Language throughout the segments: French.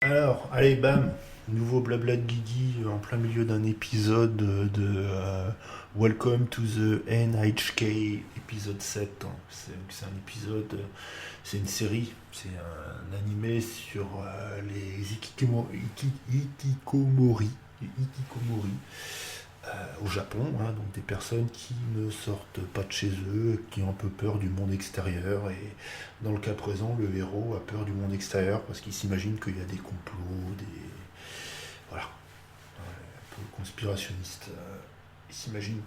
Alors, allez, bam, nouveau blabla de Guigui en plein milieu d'un épisode Welcome to the NHK, épisode 7, hein. C'est un épisode, c'est une série, c'est un animé sur les hikikomori au Japon, hein, donc des personnes qui ne sortent pas de chez eux, qui ont un peu peur du monde extérieur. Et dans le cas présent, le héros a peur du monde extérieur parce qu'il s'imagine qu'il y a des complots, voilà, un peu conspirationnistes. Il s'imagine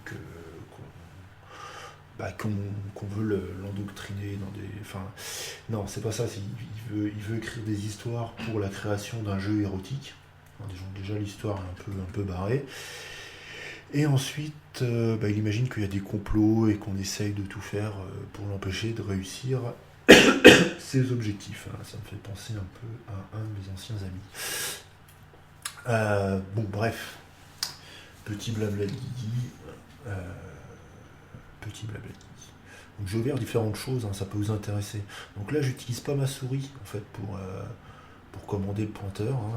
qu'on veut l'endoctriner dans des. Enfin, non, c'est pas ça. Il veut écrire des histoires pour la création d'un jeu érotique. Déjà l'histoire est un peu barrée. Et ensuite, il imagine qu'il y a des complots et qu'on essaye de tout faire pour l'empêcher de réussir ses objectifs, hein. Ça me fait penser un peu à un de mes anciens amis. Bon, bref, petit blabla de Guigui. euh, petit blabla de Guigui. Donc je vais vers différentes choses, hein, ça peut vous intéresser. Donc là, j'utilise pas ma souris en fait pour commander le pointeur, hein.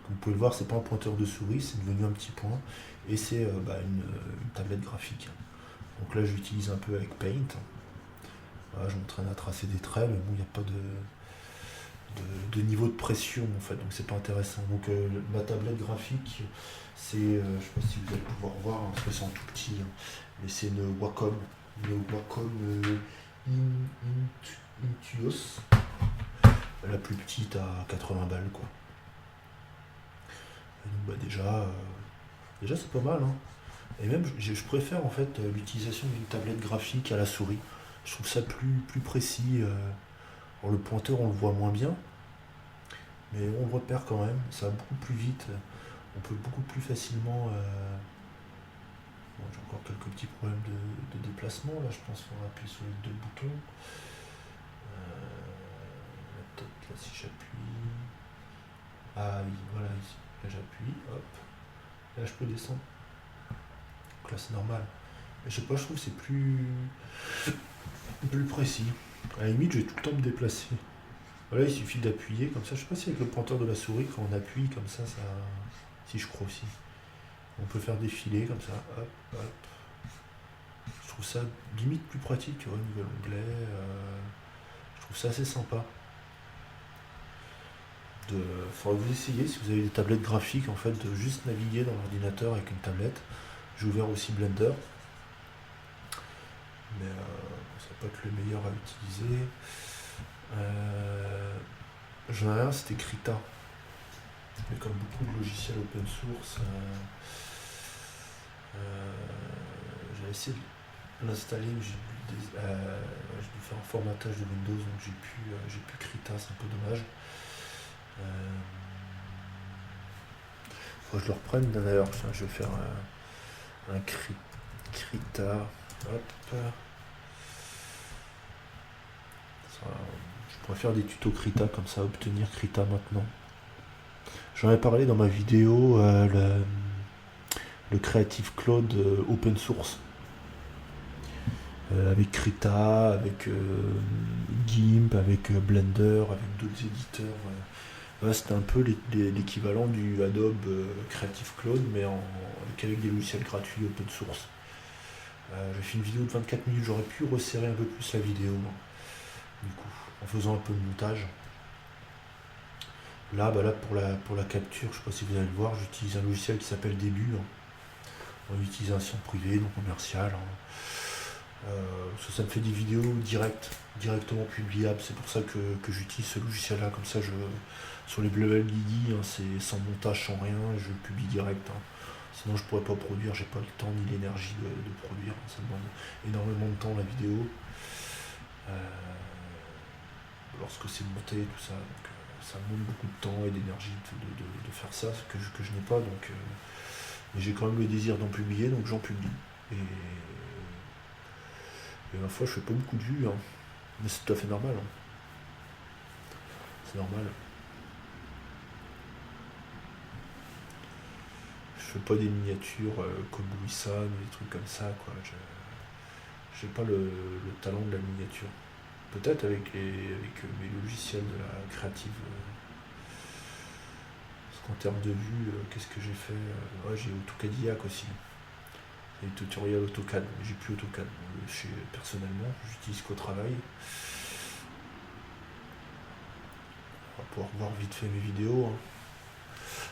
Comme vous pouvez le voir, c'est pas un pointeur de souris, c'est devenu un petit point. Et c'est une tablette graphique. Donc là, j'utilise un peu avec Paint. Voilà, je m'entraîne à tracer des traits, mais bon, il n'y a pas de niveau de pression en fait, donc c'est pas intéressant. Donc ma tablette graphique, je sais pas si vous allez pouvoir voir, hein, parce que c'est en tout petit, hein, mais c'est une Wacom Intuos, la plus petite à 80 balles quoi. Et donc déjà c'est pas mal, hein. Et même je préfère en fait l'utilisation d'une tablette graphique à la souris. Je trouve ça plus précis. Alors, le pointeur on le voit moins bien, mais on le repère quand même. Ça va beaucoup plus vite. On peut beaucoup plus facilement. Bon, j'ai encore quelques petits problèmes de déplacement. Là, je pense qu'on va appuyer sur les deux boutons. Peut-être là si j'appuie. Ah oui, voilà ici. Là j'appuie, hop. Là je peux descendre. Donc là c'est normal. Mais je sais pas, je trouve que c'est plus précis. À la limite, je vais tout le temps me déplacer. Voilà, il suffit d'appuyer comme ça. Je sais pas si avec le pointeur de la souris, quand on appuie comme ça. Si je crois aussi. On peut faire défiler comme ça. Hop, hop. Je trouve ça limite plus pratique, tu vois, au niveau onglet. Je trouve ça assez sympa. Faudra que vous essayiez si vous avez des tablettes graphiques en fait de juste naviguer dans l'ordinateur avec une tablette. J'ai ouvert aussi Blender, mais ça va pas être le meilleur à utiliser. J'en ai un, c'était Krita. Mais comme beaucoup de logiciels open source, j'ai essayé de l'installer, mais j'ai dû faire un formatage de Windows, donc j'ai pu Krita, c'est un peu dommage. Faut que je le reprenne d'ailleurs. Je vais faire un Krita. Hop. Je pourrais faire des tutos Krita comme ça, obtenir Krita maintenant. J'en ai parlé dans ma vidéo, le Creative Cloud open source. Avec Krita, avec GIMP, avec Blender, avec d'autres éditeurs. Ouais, c'était un peu l'équivalent du Adobe Creative Cloud, mais avec des logiciels gratuits open source. J'ai fait une vidéo de 24 minutes, j'aurais pu resserrer un peu plus la vidéo, hein, du coup, en faisant un peu de montage. Là, pour la capture, je sais pas si vous allez le voir, j'utilise un logiciel qui s'appelle Début, hein, en utilisation privée, non commerciale, hein. Ça me fait des vidéos directement publiables. C'est pour ça que j'utilise ce logiciel-là. Comme ça, sur les Blabla Guigui, hein, c'est sans montage, sans rien, je publie direct, hein. Sinon, je pourrais pas produire, j'ai pas le temps ni l'énergie de produire. Ça demande énormément de temps la vidéo. Lorsque c'est monté, tout ça. Donc, ça demande beaucoup de temps et d'énergie de faire ça, ce que je n'ai pas. Donc, mais j'ai quand même le désir d'en publier, donc j'en publie. Et ma foi, je fais pas beaucoup de vues, hein. Mais c'est tout à fait normal, hein. C'est normal. Je fais pas des miniatures comme Louis-San ou des trucs comme ça, quoi. J'ai pas le talent de la miniature. Peut-être avec mes logiciels de la créative. qu'en termes de vue, qu'est-ce que j'ai fait? Ouais, j'ai AutoCAD aussi. Il y a des tutoriels AutoCAD, mais j'ai plus AutoCAD. Personnellement, j'utilise qu'au travail. On va pouvoir voir vite fait mes vidéos, hein.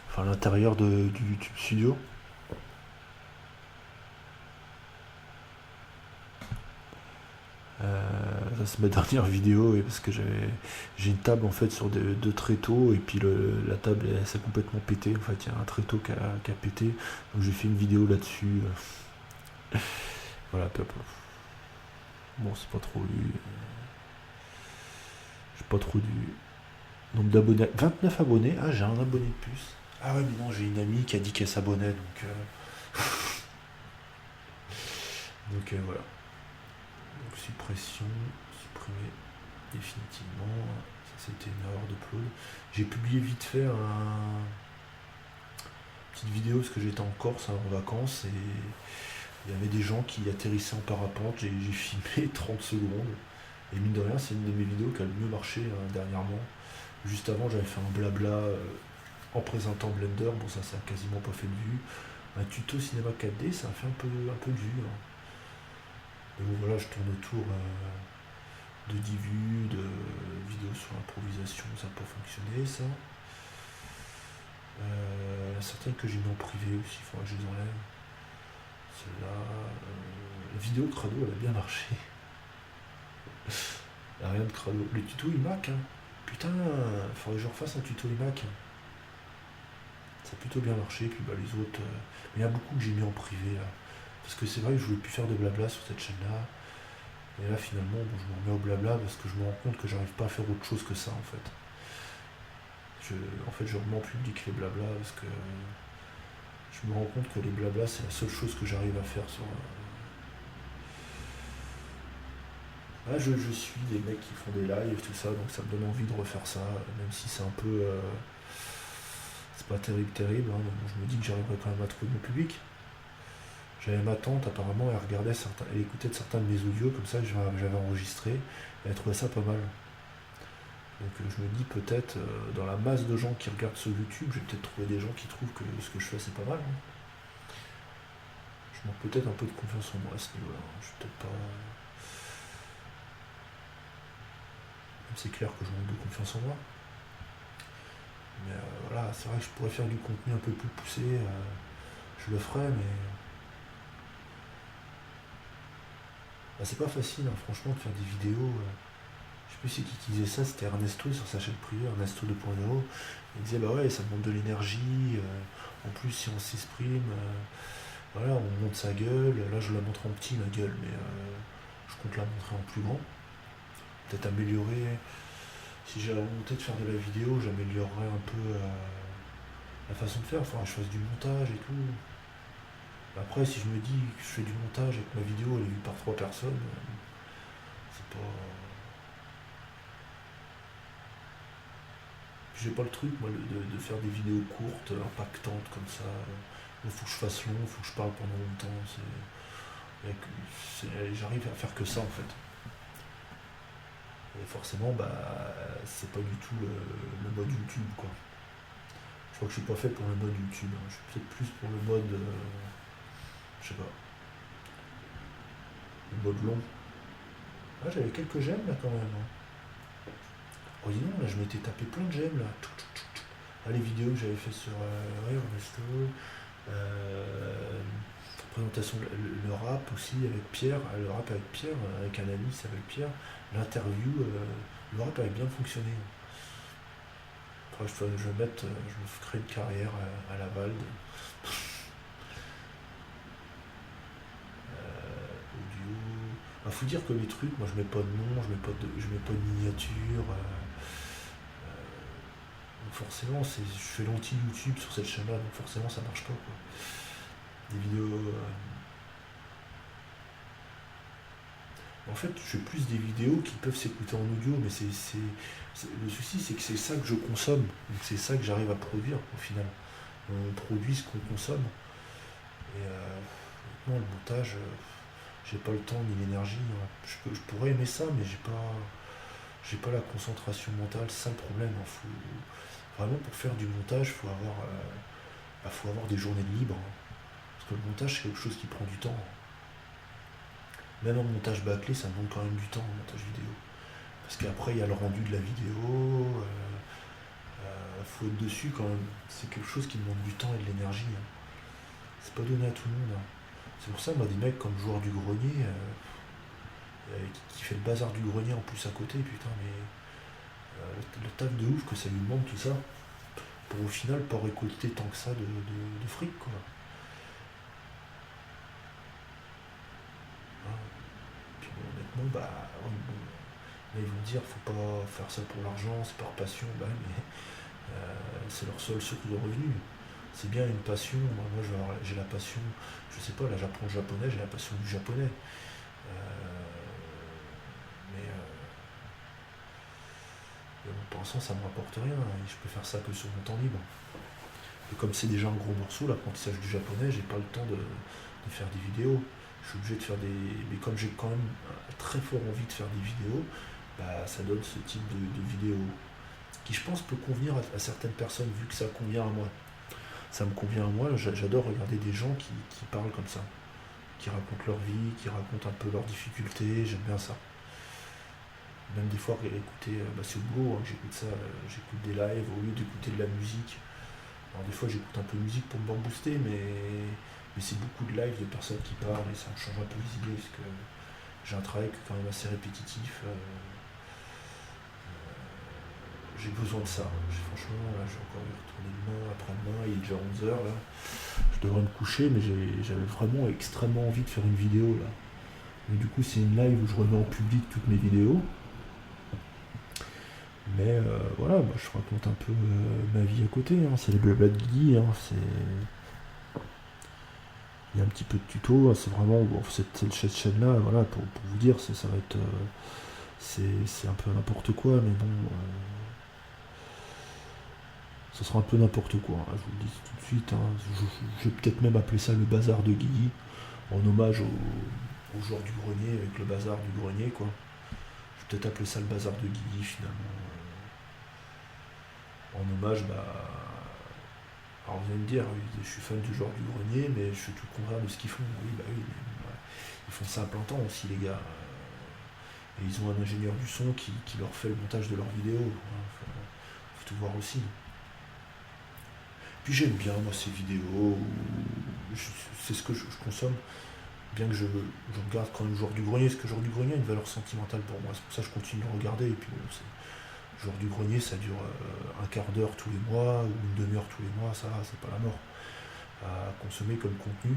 Enfin, l'intérieur du YouTube Studio. Ça c'est ma dernière vidéo, et parce que j'ai une table en fait sur deux tréteaux, et puis la table elle s'est complètement pété. En fait, il y a un tréteau qui a pété, donc j'ai fait une vidéo là-dessus. Voilà, peu. Bon, c'est pas trop lu. J'ai pas trop du nombre d'abonnés. 29 abonnés. Ah, j'ai un abonné de plus. Ah ouais, mais non, j'ai une amie qui a dit qu'elle s'abonnait, donc voilà. Donc suppression, supprimer définitivement. Ça c'était une erreur d'upload. J'ai publié vite fait une petite vidéo parce que j'étais en Corse en vacances, et il y avait des gens qui atterrissaient en parapente. J'ai filmé 30 secondes. Et mine de rien, c'est une de mes vidéos qui a le mieux marché dernièrement. Juste avant, j'avais fait un blabla en présentant Blender. Bon, ça a quasiment pas fait de vue. Un tuto cinéma 4D, ça a fait un peu de vue, hein. Et bon, voilà, je tourne autour de 10 vues, de vidéos sur l'improvisation, ça n'a pas fonctionné, ça. Certaines que j'ai mis en privé aussi, il faudra que je les enlève. Celle-là. La vidéo crado, elle a bien marché. Il n'y a rien de crado. Le tuto iMac, hein. Putain, il faudrait que je refasse un tuto iMac. Ça a plutôt bien marché, puis bah, les autres. Mais il y a beaucoup que j'ai mis en privé là. Parce que c'est vrai que je voulais plus faire de blabla sur cette chaîne-là. Et là finalement, bon, je me remets au blabla parce que je me rends compte que j'arrive pas à faire autre chose que ça en fait. En fait, je remets en public les blabla parce que je me rends compte que les blabla c'est la seule chose que j'arrive à faire sur. Là, je suis des mecs qui font des lives, tout ça, donc ça me donne envie de refaire ça, même si c'est un peu. C'est pas terrible, hein, mais bon, je me dis que j'arriverai quand même à trouver mon public. J'avais ma tante, apparemment, elle écoutait certains de mes audios, comme ça, que j'avais enregistré, et elle trouvait ça pas mal. Donc je me dis peut-être, dans la masse de gens qui regardent sur YouTube, je vais peut-être trouver des gens qui trouvent que ce que je fais, c'est pas mal, hein. Je manque peut-être un peu de confiance en moi à ce niveau-là, hein. Je suis peut-être pas. Même c'est clair que je manque de confiance en moi. Mais voilà, c'est vrai que je pourrais faire du contenu un peu plus poussé, je le ferais, mais. Bah, c'est pas facile, hein, franchement, de faire des vidéos. Je sais plus si qui disait ça, c'était Ernesto sur sa chaîne privée, Ernesto 2.0. Il disait bah ouais, ça demande de l'énergie. En plus, si on s'exprime, voilà, on monte sa gueule. Là, je la montre en petit, ma gueule, mais je compte la montrer en plus grand. Peut-être améliorer. Si j'ai la volonté de faire de la vidéo, j'améliorerais un peu la façon de faire. Il faudra que je fasse du montage et tout. Après, si je me dis que je fais du montage et que ma vidéo elle est vue par 3 personnes, c'est pas. J'ai pas le truc, moi, de faire des vidéos courtes, impactantes comme ça. Il faut que je fasse long, il faut que je parle pendant longtemps. J'arrive à faire que ça en fait. Et forcément, bah, c'est pas du tout le mode YouTube, quoi. Je crois que je suis pas fait pour le mode YouTube, hein. Je suis peut-être plus pour le mode. Je sais pas. Le mode long. Ah, j'avais quelques j'aime là quand même, hein. Oh, dis donc, là, je m'étais tapé plein de j'aime là. Ah, les vidéos que j'avais fait sur Ernesto. Présentation, le rap aussi avec Pierre. Le rap avec Pierre, avec un ami qui s'appelle Pierre. L'interview, le rap avait bien fonctionné. Faudrait que je me crée une carrière à Laval. Audio. Il faut dire que les trucs, moi je mets pas de nom, je mets pas de miniature. Donc forcément, je fais l'anti-YouTube sur cette chaîne-là, donc forcément ça marche pas, quoi. Des vidéos. En fait, je fais plus des vidéos qui peuvent s'écouter en audio, mais le souci, c'est que c'est ça que je consomme, donc c'est ça que j'arrive à produire au final. On produit ce qu'on consomme. Et honnêtement, le montage, j'ai pas le temps ni l'énergie, hein. Je pourrais aimer ça, mais j'ai pas la concentration mentale, c'est ça le problème, hein. Vraiment, pour faire du montage, faut avoir des journées de libre, hein. Parce que le montage, c'est quelque chose qui prend du temps, hein. Même en montage bâclé, ça demande quand même du temps, en montage vidéo. Parce qu'après, il y a le rendu de la vidéo, faut être dessus quand même. C'est quelque chose qui demande du temps et de l'énergie, hein. C'est pas donné à tout le monde, hein. C'est pour ça, moi, des mecs comme Joueur du Grenier, qui fait le bazar du grenier en plus à côté, putain, mais le taf de ouf que ça lui demande tout ça, pour au final pas récolter tant que ça de fric, quoi. Hein. Puis bon, honnêtement, bah, bon, là ils vont dire, faut pas faire ça pour l'argent, c'est par passion, bah, mais c'est leur seule source de revenus. C'est bien une passion, moi j'ai la passion, je sais pas, là j'apprends le japonais, j'ai la passion du japonais. Mais pour l'instant ça me rapporte rien, et je peux faire ça que sur mon temps libre. Et comme c'est déjà un gros morceau, l'apprentissage du japonais, j'ai pas le temps de faire des vidéos. Je suis obligé de faire des. Mais comme j'ai quand même très fort envie de faire des vidéos, bah, ça donne ce type de vidéo qui, je pense, peut convenir à certaines personnes, vu que ça convient à moi. Ça me convient à moi, j'adore regarder des gens qui parlent comme ça, qui racontent leur vie, qui racontent un peu leurs difficultés, j'aime bien ça. Même des fois, écouter, bah, c'est au boulot, hein, que j'écoute ça, j'écoute des lives au lieu d'écouter de la musique. Alors des fois j'écoute un peu de musique pour me booster, mais c'est beaucoup de live de personnes qui parlent et ça me change un peu les idées parce que j'ai un travail quand même assez répétitif. J'ai besoin de ça. Franchement, là, j'ai encore retourné demain, après-demain, il est déjà 11 h là. Je devrais me coucher, mais j'avais vraiment extrêmement envie de faire une vidéo là. Et du coup, c'est une live où je remets en public toutes mes vidéos. Mais voilà, bah, je raconte un peu ma vie à côté, hein. C'est les blabla de Guigui, hein. Il y a un petit peu de tuto, hein. C'est vraiment bon, cette chaîne-là, voilà, pour vous dire, ça va être, c'est un peu n'importe quoi, mais bon, ça sera un peu n'importe quoi, hein, je vous le dis tout de suite, hein. Je vais peut-être même appeler ça le bazar de Guigui, en hommage au joueur du grenier, avec le bazar du grenier, quoi. Je vais peut-être appeler ça le bazar de Guigui, finalement. En hommage, bah. Alors vous allez me dire, oui, je suis fan du joueur du grenier, mais je suis tout le contraire de ce qu'ils font. Oui, bah oui, mais, ouais, ils font ça à plein temps aussi, les gars. Et ils ont un ingénieur du son qui leur fait le montage de leurs vidéos. Faut tout voir aussi. Puis j'aime bien, moi, ces vidéos. C'est ce que je consomme. Bien que je regarde quand même le joueur du grenier, parce que le joueur du grenier a une valeur sentimentale pour moi. C'est pour ça que je continue de le regarder. Et puis bon, le joueur du grenier, ça dure un quart d'heure tous les mois, ou une demi-heure tous les mois, ça, c'est pas la mort à consommer comme contenu.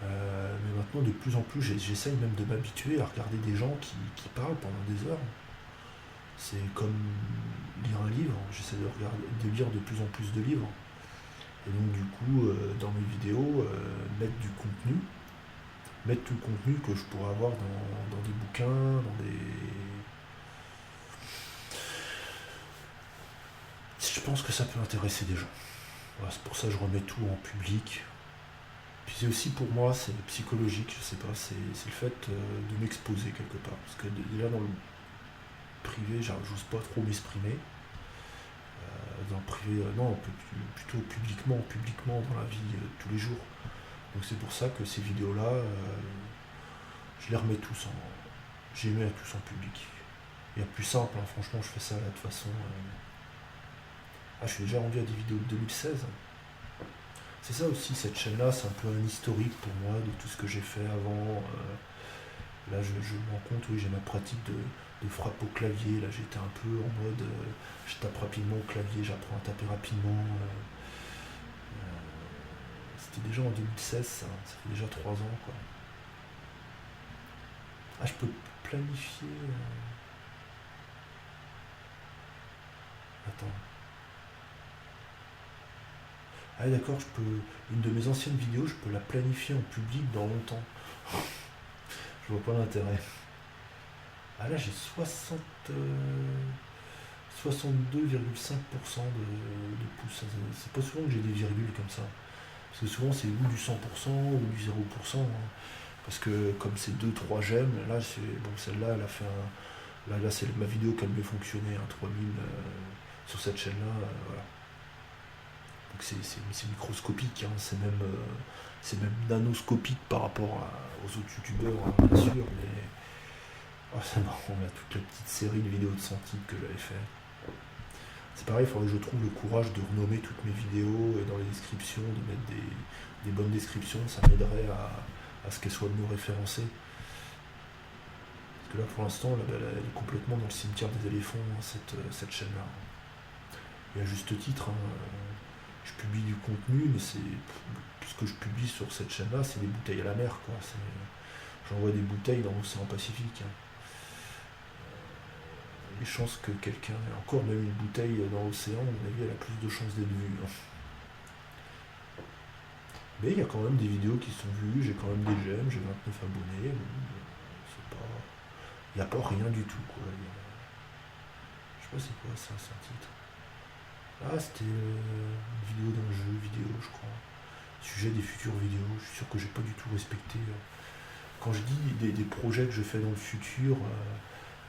Mais maintenant, de plus en plus, j'essaye même de m'habituer à regarder des gens qui parlent pendant des heures. C'est comme lire un livre. J'essaie de lire de plus en plus de livres. Et donc, du coup, dans mes vidéos, mettre tout le contenu que je pourrais avoir dans des bouquins, dans des. Je pense que ça peut intéresser des gens. Voilà, c'est pour ça que je remets tout en public. Puis c'est aussi pour moi, c'est psychologique, je sais pas, c'est le fait de m'exposer quelque part. Parce que déjà dans le privé, j'ose pas trop m'exprimer. Dans le privé, non, plutôt publiquement dans la vie tous les jours. Donc c'est pour ça que ces vidéos-là, je les remets tous en. Je les mets tous en public. Il y a plus simple, hein, franchement, je fais ça là, de toute façon. Ah, je suis déjà rendu à des vidéos de 2016. C'est ça aussi, cette chaîne-là, c'est un peu un historique pour moi de tout ce que j'ai fait avant. Là, je me rends compte, oui, j'ai ma pratique de frappe au clavier. Là, j'étais un peu en mode, je tape rapidement au clavier, j'apprends à taper rapidement. C'était déjà en 2016, ça fait déjà 3 ans, quoi. Ah, je peux planifier. Attends. Ah, d'accord, une de mes anciennes vidéos, je peux la planifier en public dans longtemps. Je vois pas l'intérêt. Ah là, j'ai 62,5% de pouces. C'est pas souvent que j'ai des virgules comme ça. Parce que souvent, c'est ou du 100% ou du 0%, hein. Parce que comme c'est 2-3 j'aime, là, c'est bon, celle-là, elle a fait un. Là c'est ma vidéo qui a mieux fonctionné, hein, 3000. sur cette chaîne-là, voilà. Donc c'est microscopique, hein, c'est même nanoscopique par rapport aux autres youtubeurs, hein, bien sûr, mais c'est marrant, on a toute la petite série de vidéos de 100 titres que j'avais fait. C'est pareil, il faudrait que je trouve le courage de renommer toutes mes vidéos et dans les descriptions, de mettre des bonnes descriptions, ça m'aiderait à ce qu'elles soient mieux référencées. Parce que là, pour l'instant, elle est complètement dans le cimetière des éléphants, hein, cette chaîne-là. Et à juste titre, hein, je publie du contenu, mais ce que je publie sur cette chaîne-là, c'est des bouteilles à la mer, quoi. J'envoie des bouteilles dans l'océan Pacifique, hein. Les chances que quelqu'un ait encore même une bouteille dans l'océan, à mon avis, elle a plus de chances d'être vue, hein. Mais il y a quand même des vidéos qui sont vues, j'ai quand même des j'aime, j'ai 29 abonnés, c'est pas... Il n'y a pas rien du tout, quoi. Je sais pas c'est quoi ça, c'est un titre. Ah, c'était une vidéo d'un jeu vidéo, je crois. Sujet des futures vidéos, je suis sûr que j'ai pas du tout respecté. Quand je dis des projets que je fais dans le futur,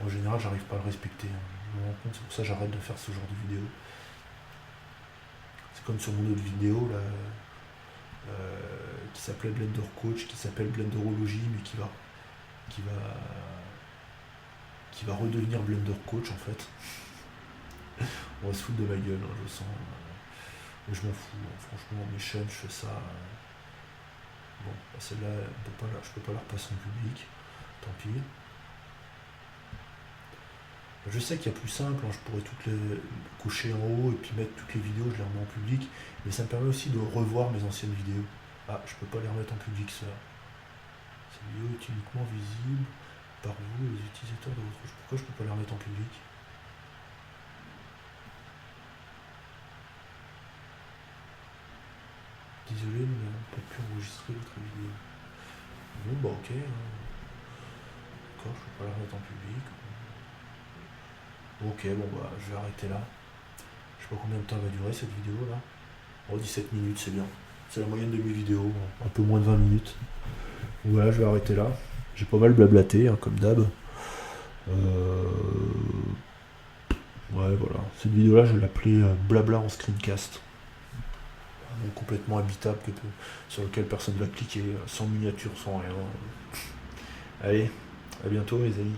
en général, j'arrive pas à le respecter, hein. Je me rends compte, c'est pour ça que j'arrête de faire ce genre de vidéo. C'est comme sur mon autre vidéo, là, qui s'appelait Blender Coach, qui s'appelle Blenderology, mais qui va redevenir Blender Coach, en fait. On va se foutre de ma gueule, hein, je sens. Mais je m'en fous, hein. Franchement, mes chaînes, je fais ça. Bon, celle-là, je peux pas la repasser en public, tant pis. Je sais qu'il y a plus simple, hein, je pourrais toutes les coucher en haut et puis mettre toutes les vidéos, je les remets en public, mais ça me permet aussi de revoir mes anciennes vidéos. Ah, je peux pas les remettre en public, ça. Cette vidéo est uniquement visible par vous, les utilisateurs de votre... Pourquoi je peux pas les remettre en public? Désolé, mais on ne peut plus enregistrer votre vidéo. Bon, bah ok. D'accord, je peux pas la remettre en public. Ok, bon bah je vais arrêter là. Je sais pas combien de temps va durer cette vidéo là. Oh, 17 minutes, c'est bien. C'est la moyenne de mes vidéos, un peu moins de 20 minutes. Donc voilà, je vais arrêter là. J'ai pas mal blablaté, hein, comme d'hab. Ouais, voilà. Cette vidéo-là, je vais l'appeler Blabla en screencast. Complètement habitable, sur lequel personne ne va cliquer, sans miniature, sans rien. Allez, à bientôt les amis.